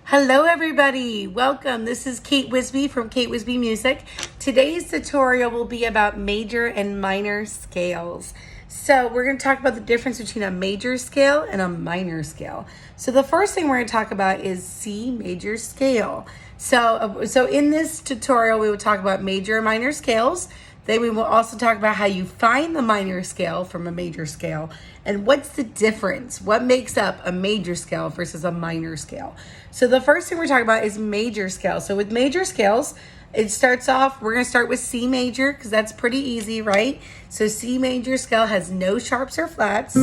Hello everybody, welcome. This is Kate Wisby from Kate Wisby Music. Today's tutorial will be about major and minor scales. So we're going to talk about the difference between a major scale and a minor scale. So the first thing we're going to talk about is C major scale. So in this tutorial we will talk about major and minor scales. Then we will also talk about how you find the minor scale from a major scale and what's the difference, what makes up a major scale versus a minor scale. So the first thing we're talking about is major scale. So with major scales, it starts off, we're going to start with C major because that's pretty easy, right? So C major scale has no sharps or flats,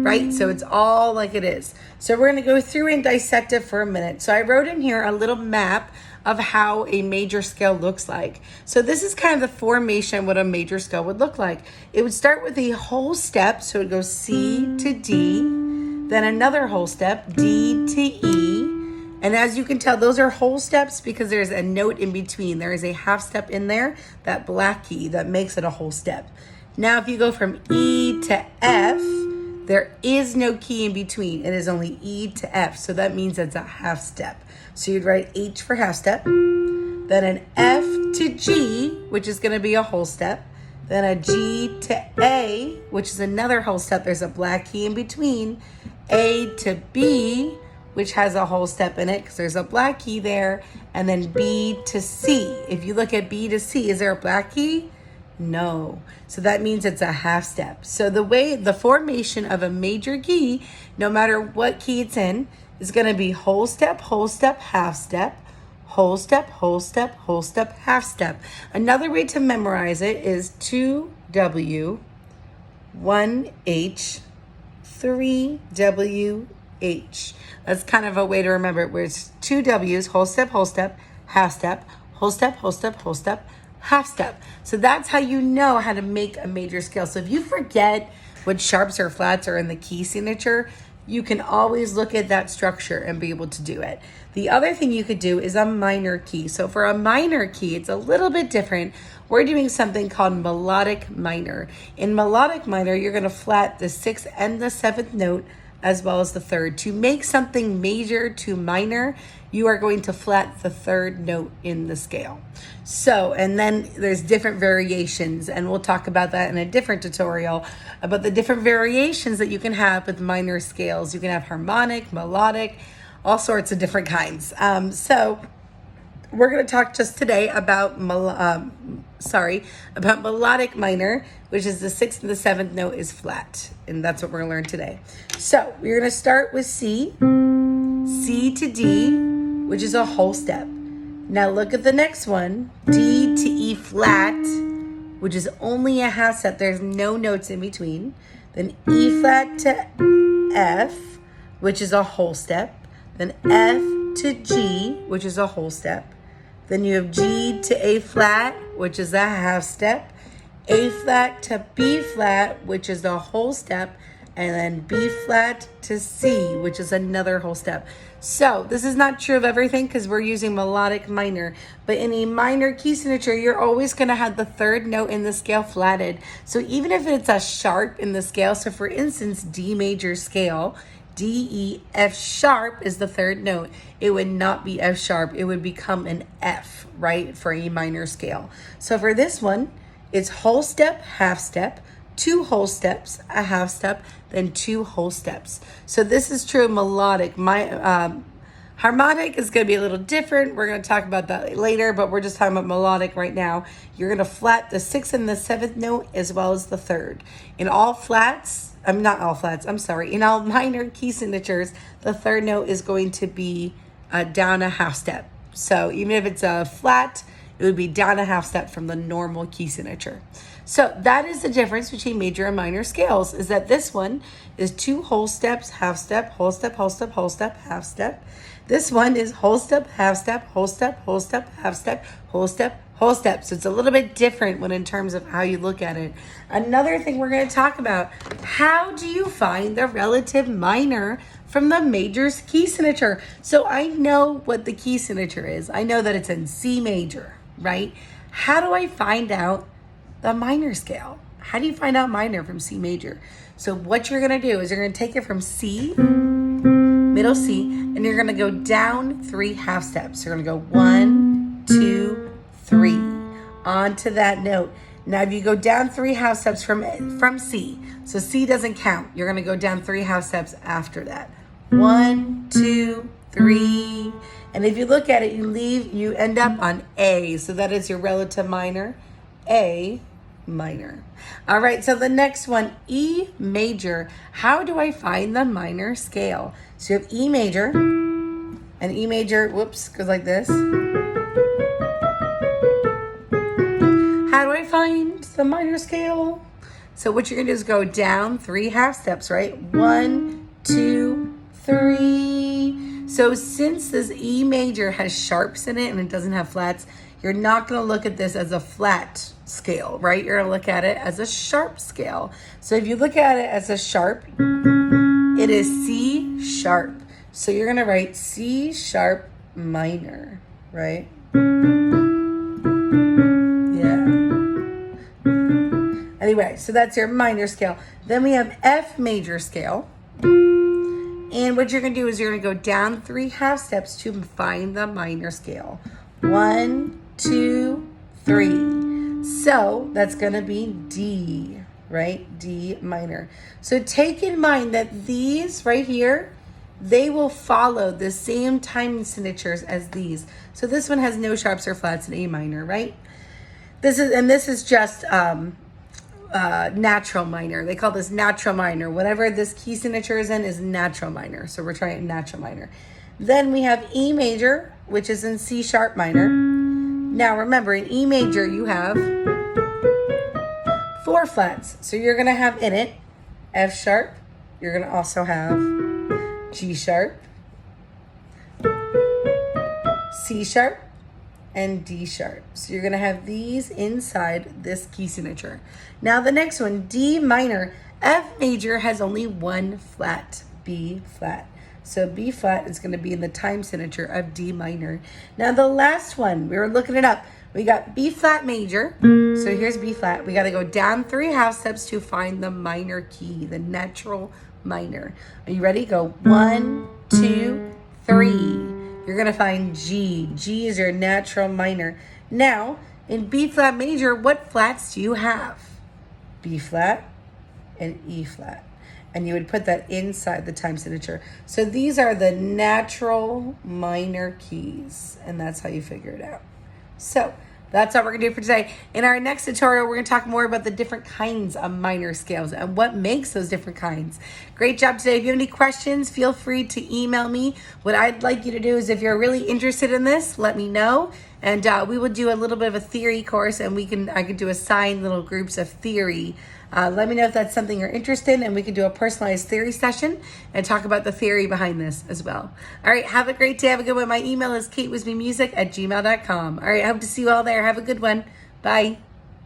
right? So it's all like it is. So we're going to go through and dissect it for a minute. So I wrote in here a little map of how a major scale looks like. So this is kind of the formation what a major scale would look like. It would start with a whole step, so it goes C to D, then another whole step, D to E, and as you can tell, those are whole steps because there's a note in between. There is a half step in there, that black key, that makes it a whole step. Now if you go from E to F, there is no key in between. It is only E to F, so that means it's a half step. So you'd write H for half step, then an F to G, which is going to be a whole step, then a G to A, which is another whole step. There's a black key in between, A to B, which has a whole step in it because there's a black key there, and then B to C. If you look at B to C, is there a black key? No. So that means it's a half step. So the formation of a major key, no matter what key it's in, is going to be whole step, half step, whole step, whole step, whole step, half step. Another way to memorize it is 2W, 1H, 3WH. That's kind of a way to remember it, where it's 2 W's, whole step, half step, whole step, half step. So that's how you know how to make a major scale. So if you forget what sharps or flats are in the key signature, you can always look at that structure and be able to do it. The other thing you could do is a minor key. So for a minor key, it's a little bit different. We're doing something called melodic minor. In melodic minor, you're going to flat the 6th and the 7th note as well as the 3rd. To make something major to minor, you are going to flat the 3rd note in the scale. So, and then there's different variations, and we'll talk about that in a different tutorial about the different variations that you can have with minor scales. You can have harmonic, melodic, all sorts of different kinds. So we're going to talk just today about melodic minor, which is the 6th and the 7th note is flat, and that's what we're going to learn today. So we're going to start with C to D, which is a whole step. Now look at the next one, D to E flat, which is only a half step. There's no notes in between. Then E flat to F, which is a whole step. Then F to G, which is a whole step. Then you have G to A flat, which is a half step. A flat to B flat, which is a whole step. And then B flat to C, which is another whole step. So this is not true of everything because we're using melodic minor, but in a minor key signature, you're always going to have the 3rd note in the scale flatted. So even if it's a sharp in the scale, so for instance, D major scale, D, E, F sharp is the 3rd note. It would not be F sharp. It would become an F, right, for a minor scale. So for this one, it's whole step, half step, 2 whole steps, a half step, then 2 whole steps. So this is true of melodic. Harmonic is going to be a little different. We're going to talk about that later, but we're just talking about melodic right now. You're going to flat the 6th and the 7th note as well as the 3rd. In all flats, in all minor key signatures, the 3rd note is going to be down a half step. So even if it's a flat, it would be down a half step from the normal key signature. So that is the difference between major and minor scales, is that this one is 2 whole steps, half step, whole step, whole step, whole step, half step. This one is whole step, half step, whole step, whole step, half step, whole step, whole step. So it's a little bit different when in terms of how you look at it. Another thing we're going to talk about, how do you find the relative minor from the major key signature? So I know what the key signature is. I know that it's in C major, right? How do I find out the minor scale? How do you find out minor from C major? So what you're gonna do is you're gonna take it from C, middle C, and you're gonna go down 3 half steps. You're gonna go 1, 2, 3 onto that note. Now if you go down 3 half steps from C, so C doesn't count. You're gonna go down 3 half steps after that. 1, 2, 3. And if you look at it, you end up on A. So that is your relative minor, A minor. All right, so the next one, E major. How do I find the minor scale? So you have E major, and E major, whoops, goes like this. How do I find the minor scale? So what you're gonna do is go down 3 half steps, right? 1, 2, 3. So since this E major has sharps in it and it doesn't have flats, you're not gonna look at this as a flat scale, right? You're gonna look at it as a sharp scale. So if you look at it as a sharp, it is C sharp. So you're gonna write C sharp minor, right? Yeah. Anyway, so that's your minor scale. Then we have F major scale. And what you're gonna do is you're gonna go down 3 half steps to find the minor scale. 1, 2, 3. So that's gonna be D, right? D minor. So take in mind that these right here, they will follow the same time signatures as these. So this one has no sharps or flats in A minor, right? This is just natural minor. They call this natural minor. Whatever this key signature is in is natural minor. So we're trying natural minor. Then we have E major, which is in C sharp minor. Now remember, in E major you have 4 flats. So you're gonna have in it F sharp. You're gonna also have G sharp, C sharp, and D sharp. So you're gonna have these inside this key signature. Now the next one, D minor. F major has only 1 flat, B flat. So B flat is gonna be in the time signature of D minor. Now the last one, we were looking it up. We got B flat major. So here's B flat. We gotta go down 3 half steps to find the minor key, the natural minor. Are you ready? Go 1, 2, 3. You're gonna find G. G is your natural minor. Now, in B flat major, what flats do you have? B flat and E flat. And you would put that inside the time signature. So these are the natural minor keys, and that's how you figure it out. So that's all we're gonna do for today. In our next tutorial, we're gonna talk more about the different kinds of minor scales and what makes those different kinds. Great job today. If you have any questions, feel free to email me. What I'd like you to do is, if you're really interested in this, let me know. And we will do a little bit of a theory course, and I could do assigned little groups of theory. Let me know if that's something you're interested in, and we can do a personalized theory session and talk about the theory behind this as well. All right, have a great day. Have a good one. My email is katewisbymusic@gmail.com. All right, I hope to see you all there. Have a good one. Bye.